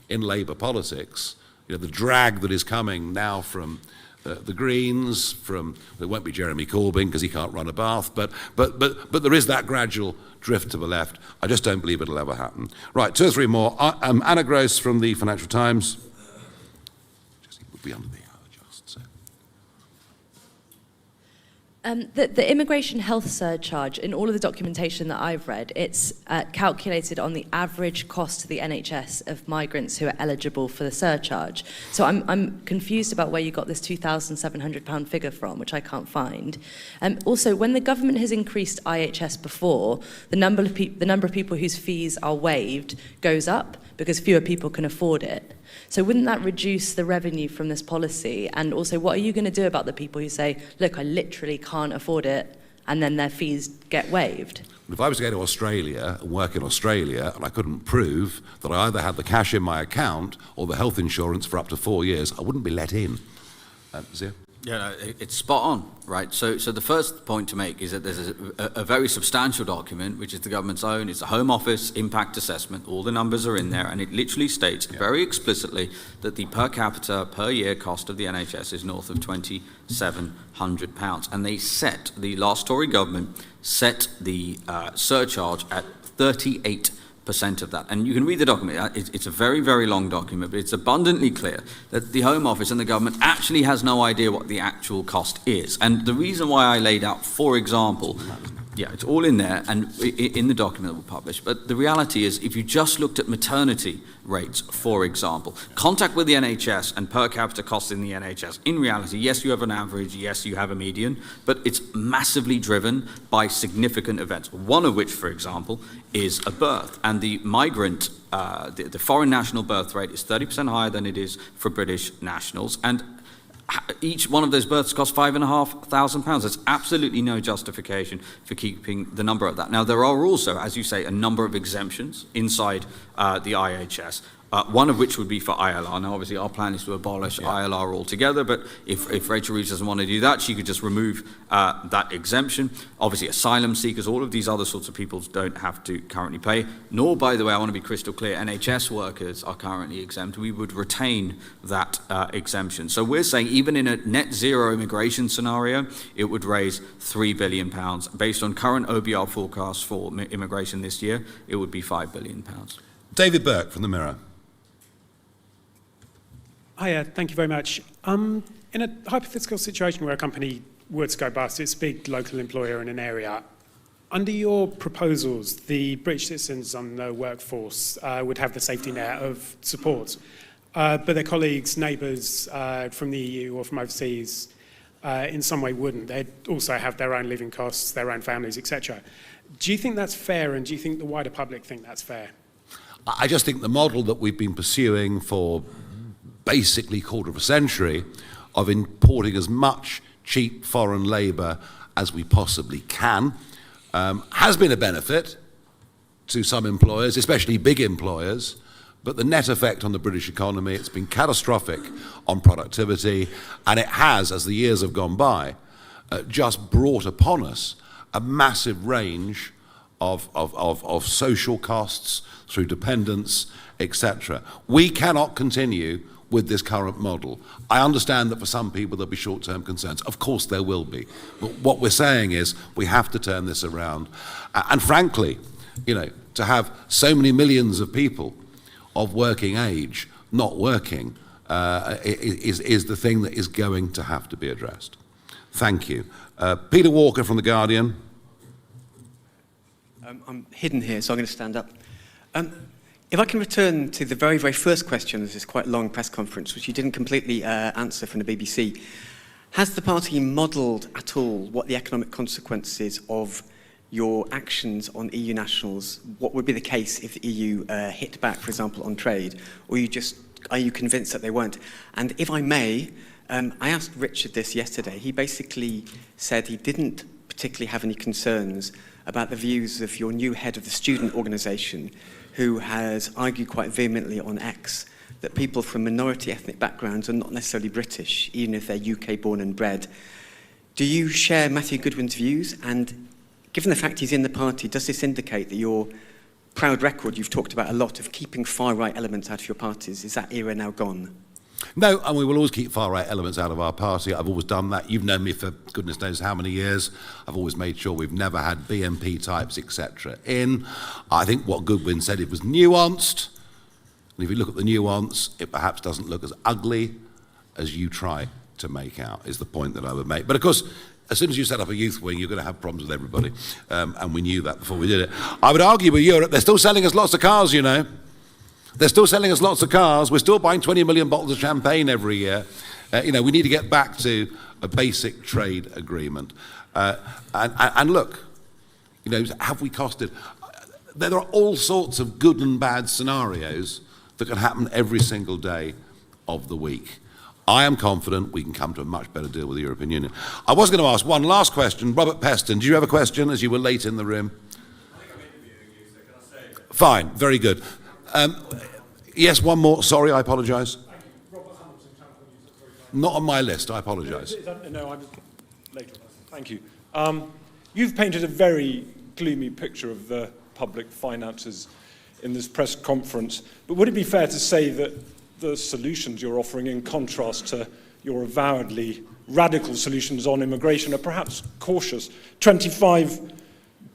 in Labour politics. You know, the drag that is coming now from the Greens, there won't be Jeremy Corbyn because he can't run a bath, but there is that gradual drift to the left. I just don't believe it'll ever happen. Right, 2 or 3 more. Anna Gross from the Financial Times. Would be under the hour just so. The immigration health surcharge, in all of the documentation that I've read, it's calculated on the average cost to the NHS of migrants who are eligible for the surcharge. So I'm confused about where you got this £2,700 figure from, which I can't find. Also, when the government has increased IHS before, the number of people whose fees are waived goes up because fewer people can afford it. So wouldn't that reduce the revenue from this policy? And also, what are you going to do about the people who say, look, I literally can't afford it, and then their fees get waived? If I was to go to Australia and work in Australia and I couldn't prove that I either had the cash in my account or the health insurance for up to 4 years, I wouldn't be let in. Zia? Yeah, no, it's spot on, right? So the first point to make is that there's a very substantial document, which is the government's own. It's a Home Office impact assessment. All the numbers are in there, and it literally states very explicitly that the per capita, per year cost of the NHS is north of £2,700. And the last Tory government set the surcharge at 38% of that. And you can read the document. It's a very, very long document, but it's abundantly clear that the Home Office and the government actually has no idea what the actual cost is. And the reason why I laid out, for example, it's all in there and in the document that we published. But the reality is, if you just looked at maternity rates, for example, contact with the NHS and per capita costs in the NHS, in reality, yes, you have an average, yes, you have a median, but it's massively driven by significant events, one of which, for example, is a birth. And the migrant, the foreign national birth rate is 30% higher than it is for British nationals. And each one of those births costs £5,500. There's absolutely no justification for keeping the number of that. Now, there are also, as you say, a number of exemptions inside the IHS. One of which would be for ILR. Now, obviously, our plan is to abolish ILR altogether, but if Rachel Reeves doesn't want to do that, she could just remove that exemption. Obviously, asylum seekers, all of these other sorts of people don't have to currently pay. Nor, by the way, I want to be crystal clear, NHS workers are currently exempt. We would retain that exemption. So we're saying even in a net zero immigration scenario, it would raise £3 billion. Based on current OBR forecasts for immigration this year, it would be £5 billion. David Burke from The Mirror. Hiya, thank you very much. In a hypothetical situation where a company were to go bust, it's a big local employer in an area, under your proposals, the British citizens on the workforce would have the safety net of support, but their colleagues, neighbours from the EU or from overseas in some way wouldn't. They'd also have their own living costs, their own families, etc. Do you think that's fair, and do you think the wider public think that's fair? I just think the model that we've been pursuing for basically a quarter of a century of importing as much cheap foreign labour as we possibly can has been a benefit to some employers, especially big employers, but the net effect on the British economy, it's been catastrophic on productivity, and it has, as the years have gone by, just brought upon us a massive range of social costs through dependence, etc. We cannot continue with this current model. I understand that for some people there'll be short-term concerns. Of course there will be. But what we're saying is we have to turn this around. And frankly, to have so many millions of people of working age not working is the thing that is going to have to be addressed. Thank you. Peter Walker from The Guardian. I'm hidden here, so I'm going to stand up. If I can return to the very, very first question of this quite long press conference, which you didn't completely answer from the BBC, has the party modelled at all what the economic consequences of your actions on EU nationals, what would be the case if the EU hit back, for example, on trade, or are you convinced that they won't? And if I may, I asked Richard this yesterday. He basically said he didn't particularly have any concerns about the views of your new head of the student organisation, who has argued quite vehemently on X that people from minority ethnic backgrounds are not necessarily British, even if they're UK born and bred. Do you share Matthew Goodwin's views? And given the fact he's in the party, does this indicate that your proud record you've talked about a lot of keeping far-right elements out of your parties, is that era now gone? No, and we will always keep far-right elements out of our party. I've always done that. You've known me for goodness knows how many years. I've always made sure we've never had BNP types, etc. in. I think what Goodwin said, it was nuanced. And if you look at the nuance, it perhaps doesn't look as ugly as you try to make out, is the point that I would make. But of course, as soon as you set up a youth wing, you're going to have problems with everybody. And we knew that before we did it. I would argue with Europe, they're still selling us lots of cars, They're still selling us lots of cars. We're still buying 20 million bottles of champagne every year. We need to get back to a basic trade agreement. And look, have we costed? There are all sorts of good and bad scenarios that can happen every single day of the week. I am confident we can come to a much better deal with the European Union. I was going to ask one last question. Robert Peston, do you have a question as you were late in the room? Fine, very good. Yes, one more. Sorry, I apologise. Not on my list, I apologise. No, I'm later. Thank you. You've painted a very gloomy picture of the public finances in this press conference, but would it be fair to say that the solutions you're offering, in contrast to your avowedly radical solutions on immigration, are perhaps cautious? 25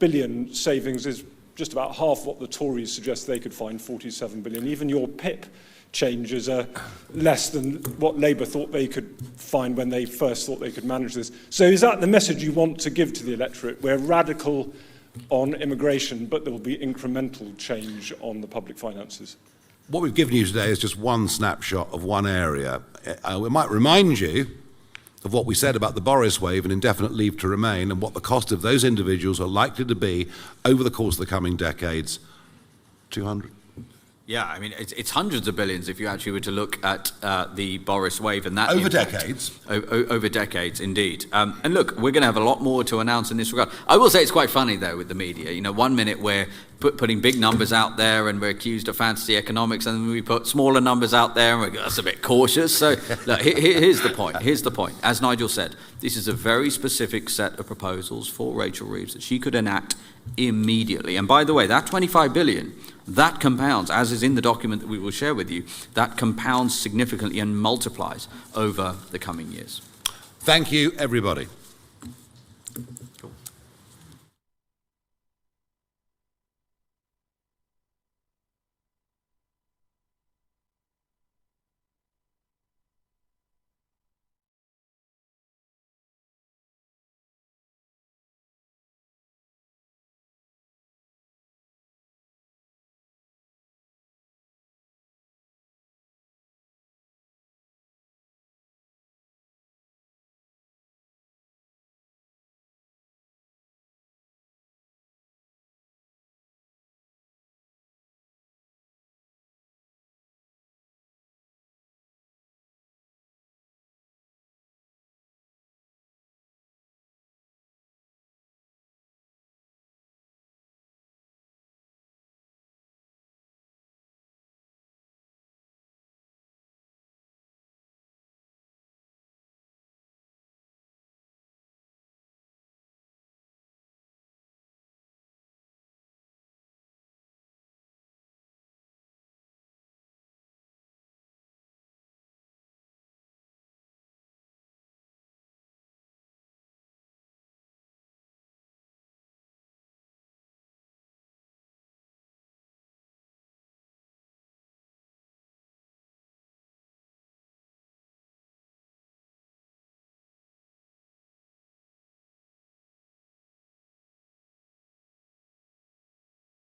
billion savings is just about half what the Tories suggest they could find, 47 billion. Even your PIP changes are less than what Labour thought they could find when they first thought they could manage this. So is that the message you want to give to the electorate? We're radical on immigration, but there will be incremental change on the public finances. What we've given you today is just one snapshot of one area. We might remind you of what we said about the Boris wave and indefinite leave to remain and what the cost of those individuals are likely to be over the course of the coming decades. 200? Yeah, I mean, it's hundreds of billions if you actually were to look at the Boris wave and that over impact. Decades. Over decades, indeed. And look, we're going to have a lot more to announce in this regard. I will say it's quite funny, though, with the media. 1 minute we're putting big numbers out there and we're accused of fantasy economics, and then we put smaller numbers out there and we go, that's a bit cautious. So look, here's the point. Here's the point. As Nigel said, this is a very specific set of proposals for Rachel Reeves that she could enact immediately. And by the way, that 25 billion, that compounds, as is in the document that we will share with you, that compounds significantly and multiplies over the coming years. Thank you, everybody.